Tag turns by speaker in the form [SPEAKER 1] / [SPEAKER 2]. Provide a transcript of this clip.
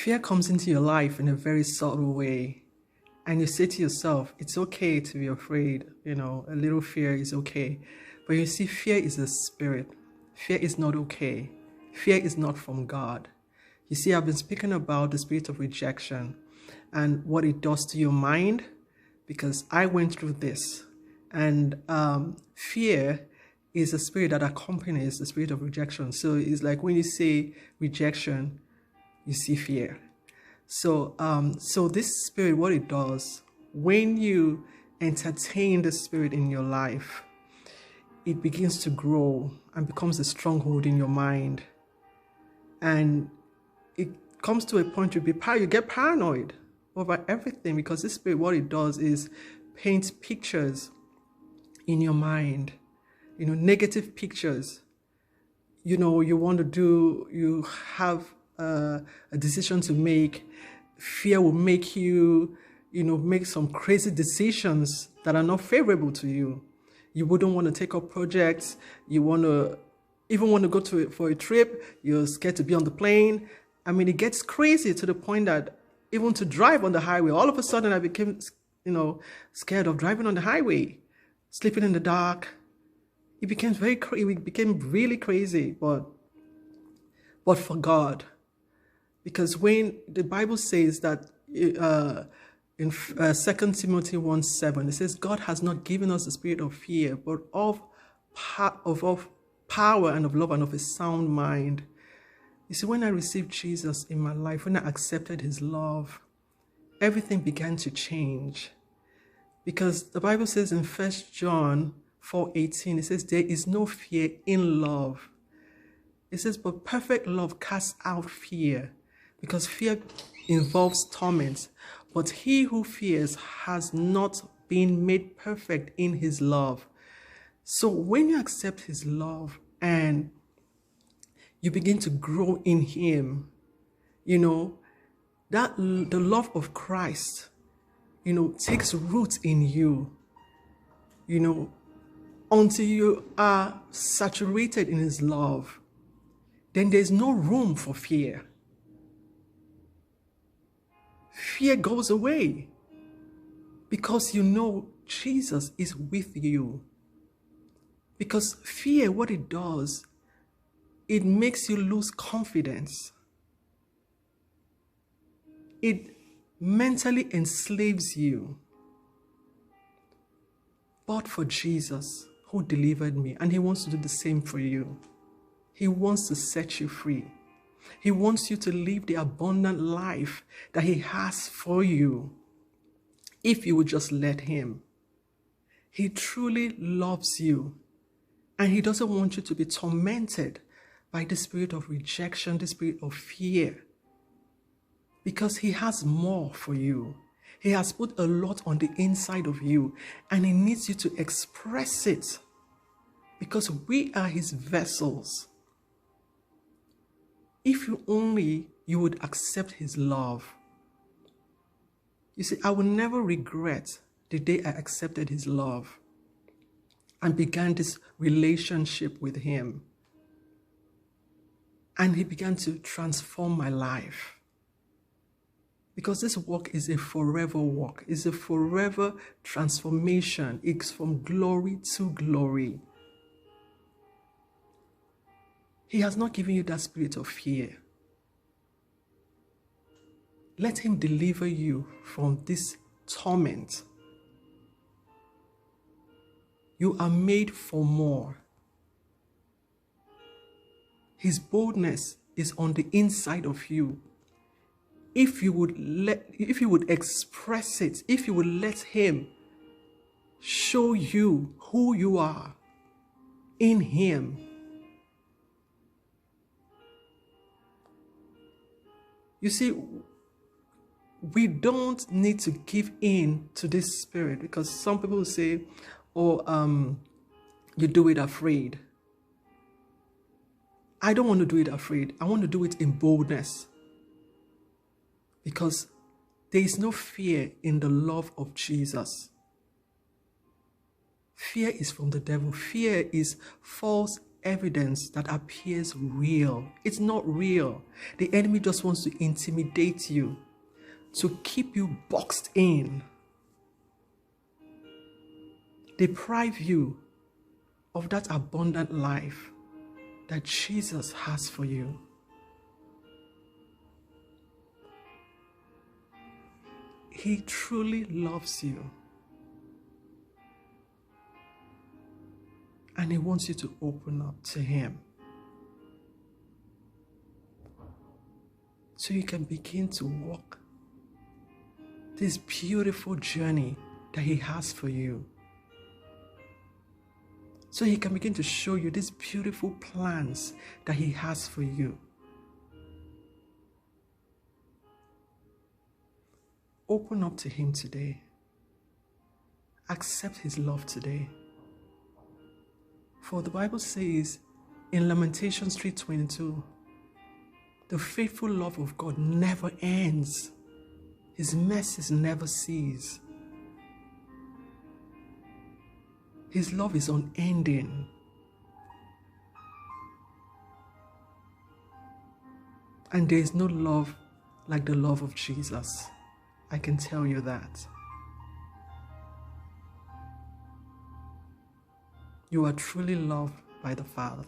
[SPEAKER 1] Fear comes into your life in a very subtle way. And you say to yourself, it's okay to be afraid. You know, a little fear is okay. But you see, fear is a spirit. Fear is not okay. Fear is not from God. You see, I've been speaking about the spirit of rejection and what it does to your mind, because I went through this. And fear is a spirit that accompanies the spirit of rejection. So it's like when you say rejection, you see fear. So this spirit, what it does, when you entertain the spirit in your life, it begins to grow and becomes a stronghold in your mind. And it comes to a point you get paranoid over everything, because this spirit, what it does is paint pictures in your mind, negative pictures. You have a decision to make. Fear will make you, make some crazy decisions that are not favorable to you. You wouldn't want to take up projects. You want to go for a trip. You're scared to be on the plane. I mean, it gets crazy to the point that even to drive on the highway, all of a sudden I became, scared of driving on the highway, sleeping in the dark. It became really crazy, but for God. Because when the Bible says that in 2 Timothy 1:7, it says, God has not given us the spirit of fear, but of power and of love and of a sound mind. You see, when I received Jesus in my life, when I accepted his love, everything began to change. Because the Bible says in 1 John 4:18, it says, there is no fear in love. It says, but perfect love casts out fear, because fear involves torment. But he who fears has not been made perfect in his love. So when you accept his love and you begin to grow in him, that the love of Christ, takes root in you, until you are saturated in his love. Then there's no room for fear. Fear goes away because Jesus is with you. Because fear, what it does, it makes you lose confidence. It mentally enslaves you. But for Jesus, who delivered me, and he wants to do the same for you. He wants to set you free. He wants you to live the abundant life that he has for you, if you would just let him. He truly loves you, and he doesn't want you to be tormented by the spirit of rejection, the spirit of fear, because he has more for you. He has put a lot on the inside of you, and he needs you to express it, because we are his vessels. If you would accept his love. You see, I will never regret the day I accepted his love and began this relationship with him. And he began to transform my life. Because this walk is a forever walk. It's a forever transformation. It's from glory to glory. He has not given you that spirit of fear. Let him deliver you from this torment. You are made for more. His boldness is on the inside of you. If you would express it, if you would let him show you who you are in him. You see, we don't need to give in to this spirit, because some people say, you do it afraid. I don't want to do it afraid. I want to do it in boldness, because there is no fear in the love of Jesus. Fear is from the devil. Fear is false evidence that appears real. It's not real. The enemy just wants to intimidate you, to keep you boxed in, deprive you of that abundant life that Jesus has for you. He truly loves you. And he wants you to open up to him, so you can begin to walk this beautiful journey that he has for you. So he can begin to show you these beautiful plans that he has for you. Open up to him today. Accept his love today. For the Bible says in Lamentations 3:22, the faithful love of God never ends. His mercies never cease. His love is unending. And there is no love like the love of Jesus. I can tell you that. You are truly loved by the Father.